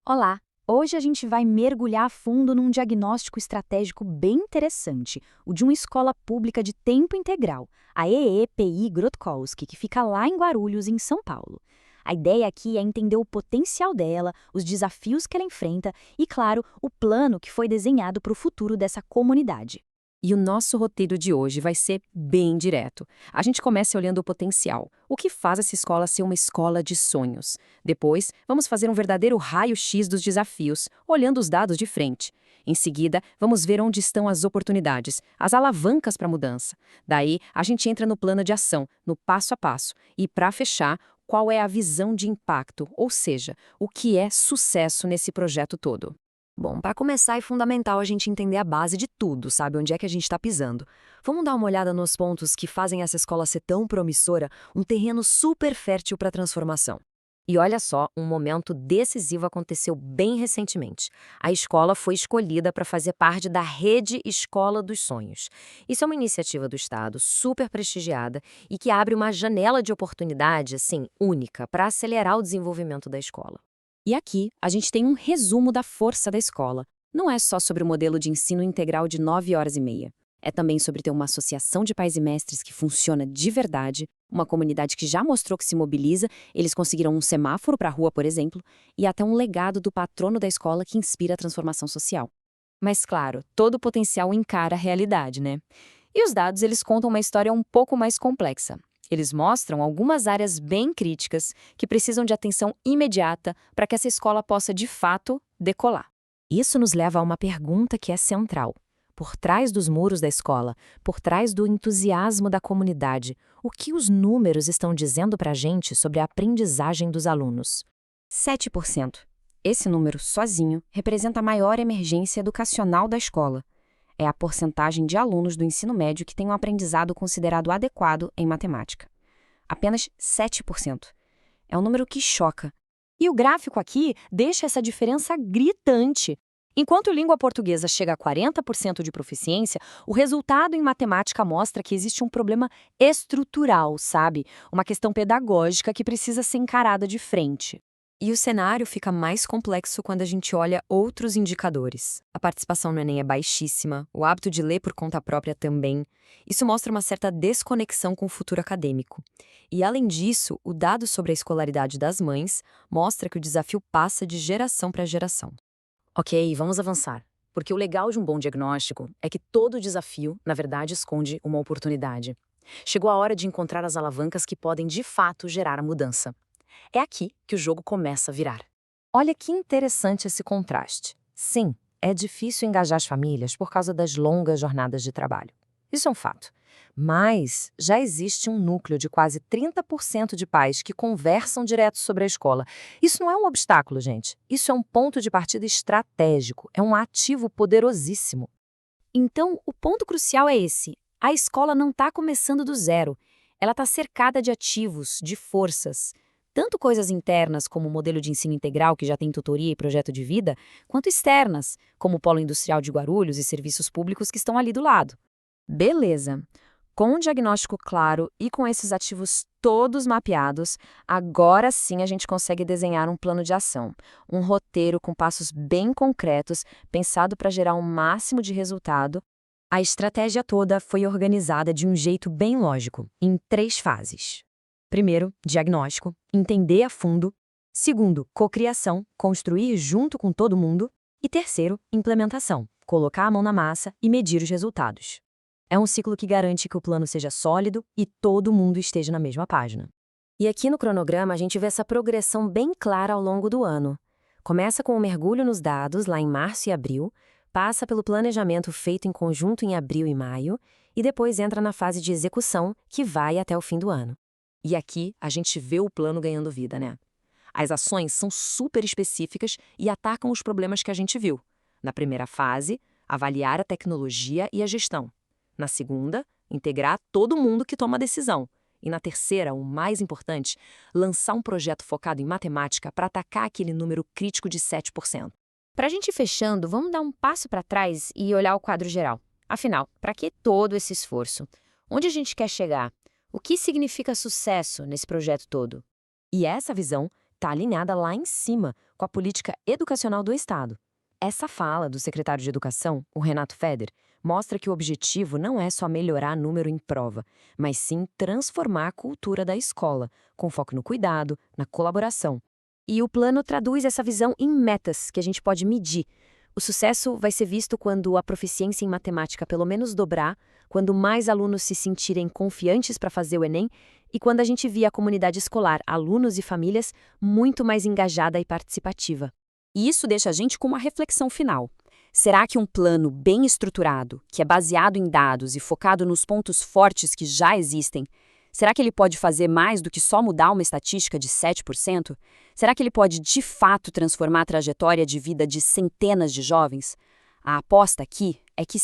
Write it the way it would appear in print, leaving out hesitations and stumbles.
Olá! Hoje a gente vai mergulhar a fundo num diagnóstico estratégico bem interessante, o de uma escola pública de tempo integral, a EEPI Grottkowski, que fica lá em Guarulhos, em São Paulo. A ideia aqui é entender o potencial dela, os desafios que ela enfrenta e, claro, o plano que foi desenhado para o futuro dessa comunidade. E o nosso roteiro de hoje vai ser bem direto. A gente começa olhando o potencial, o que faz essa escola ser uma escola de sonhos. Depois, vamos fazer um verdadeiro raio-x dos desafios, olhando os dados de frente. Em seguida, vamos ver onde estão as oportunidades, as alavancas para a mudança. Daí, a gente entra no plano de ação, no passo a passo. E, para fechar, qual é a visão de impacto, ou seja, o que é sucesso nesse projeto todo. Bom, para começar é fundamental a gente entender a base de tudo, sabe? Onde é que a gente está pisando. Vamos dar uma olhada nos pontos que fazem essa escola ser tão promissora, um terreno super fértil para transformação. E olha só, um momento decisivo aconteceu bem recentemente. A escola foi escolhida para fazer parte da Rede Escola dos Sonhos. Isso é uma iniciativa do Estado super prestigiada e que abre uma janela de oportunidade, assim, única, para acelerar o desenvolvimento da escola. E aqui, a gente tem um resumo da força da escola. Não é só sobre o modelo de ensino integral de 9 horas e meia. É também sobre ter uma associação de pais e mestres que funciona de verdade, uma comunidade que já mostrou que se mobiliza, eles conseguiram um semáforo para a rua, por exemplo, e até um legado do patrono da escola que inspira a transformação social. Mas claro, todo o potencial encara a realidade, né? E os dados, eles contam uma história um pouco mais complexa. Eles mostram algumas áreas bem críticas que precisam de atenção imediata para que essa escola possa, de fato, decolar. Isso nos leva a uma pergunta que é central. Por trás dos muros da escola, por trás do entusiasmo da comunidade, o que os números estão dizendo para a gente sobre a aprendizagem dos alunos? 7%. Esse número, sozinho, representa a maior emergência educacional da escola. É a porcentagem de alunos do ensino médio que têm um aprendizado considerado adequado em matemática. Apenas 7%. É um número que choca. E o gráfico aqui deixa essa diferença gritante. Enquanto língua portuguesa chega a 40% de proficiência, o resultado em matemática mostra que existe um problema estrutural, sabe? Uma questão pedagógica que precisa ser encarada de frente. E o cenário fica mais complexo quando a gente olha outros indicadores. A participação no Enem é baixíssima, o hábito de ler por conta própria também. Isso mostra uma certa desconexão com o futuro acadêmico. E, além disso, o dado sobre a escolaridade das mães mostra que o desafio passa de geração para geração. Ok, vamos avançar. Porque o legal de um bom diagnóstico é que todo desafio, na verdade, esconde uma oportunidade. Chegou a hora de encontrar as alavancas que podem, de fato, gerar a mudança. É aqui que o jogo começa a virar. Olha que interessante esse contraste. Sim, é difícil engajar as famílias por causa das longas jornadas de trabalho. Isso é um fato. Mas já existe um núcleo de quase 30% de pais que conversam direto sobre a escola. Isso não é um obstáculo, gente. Isso é um ponto de partida estratégico, é um ativo poderosíssimo. Então, o ponto crucial é esse. A escola não está começando do zero. Ela está cercada de ativos, de forças. Tanto coisas internas, como o modelo de ensino integral, que já tem tutoria e projeto de vida, quanto externas, como o Polo Industrial de Guarulhos e serviços públicos que estão ali do lado. Beleza. Com um diagnóstico claro e com esses ativos todos mapeados, agora sim a gente consegue desenhar um plano de ação, um roteiro com passos bem concretos, pensado para gerar o máximo de resultado. A estratégia toda foi organizada de um jeito bem lógico, em 3 fases. Primeiro, diagnóstico, entender a fundo. Segundo, cocriação, construir junto com todo mundo. E terceiro, implementação, colocar a mão na massa e medir os resultados. É um ciclo que garante que o plano seja sólido e todo mundo esteja na mesma página. E aqui no cronograma a gente vê essa progressão bem clara ao longo do ano. Começa com o mergulho nos dados, lá em março e abril, passa pelo planejamento feito em conjunto em abril e maio, e depois entra na fase de execução, que vai até o fim do ano. E aqui a gente vê o plano ganhando vida, né? As ações são super específicas e atacam os problemas que a gente viu. Na primeira fase, avaliar a tecnologia e a gestão. Na segunda, integrar todo mundo que toma a decisão. E na terceira, o mais importante, lançar um projeto focado em matemática para atacar aquele número crítico de 7%. Para a gente ir fechando, vamos dar um passo para trás e olhar o quadro geral. Afinal, para que todo esse esforço? Onde a gente quer chegar? O que significa sucesso nesse projeto todo? E essa visão está alinhada lá em cima com a política educacional do Estado. Essa fala do secretário de Educação, o Renato Feder, mostra que o objetivo não é só melhorar número em prova, mas sim transformar a cultura da escola, com foco no cuidado, na colaboração. E o plano traduz essa visão em metas que a gente pode medir. O sucesso vai ser visto quando a proficiência em matemática pelo menos dobrar, quando mais alunos se sentirem confiantes para fazer o Enem e quando a gente via a comunidade escolar, alunos e famílias, muito mais engajada e participativa. E isso deixa a gente com uma reflexão final. Será que um plano bem estruturado, que é baseado em dados e focado nos pontos fortes que já existem, será que ele pode fazer mais do que só mudar uma estatística de 7%? Será que ele pode, de fato, transformar a trajetória de vida de centenas de jovens? A aposta aqui é que sim.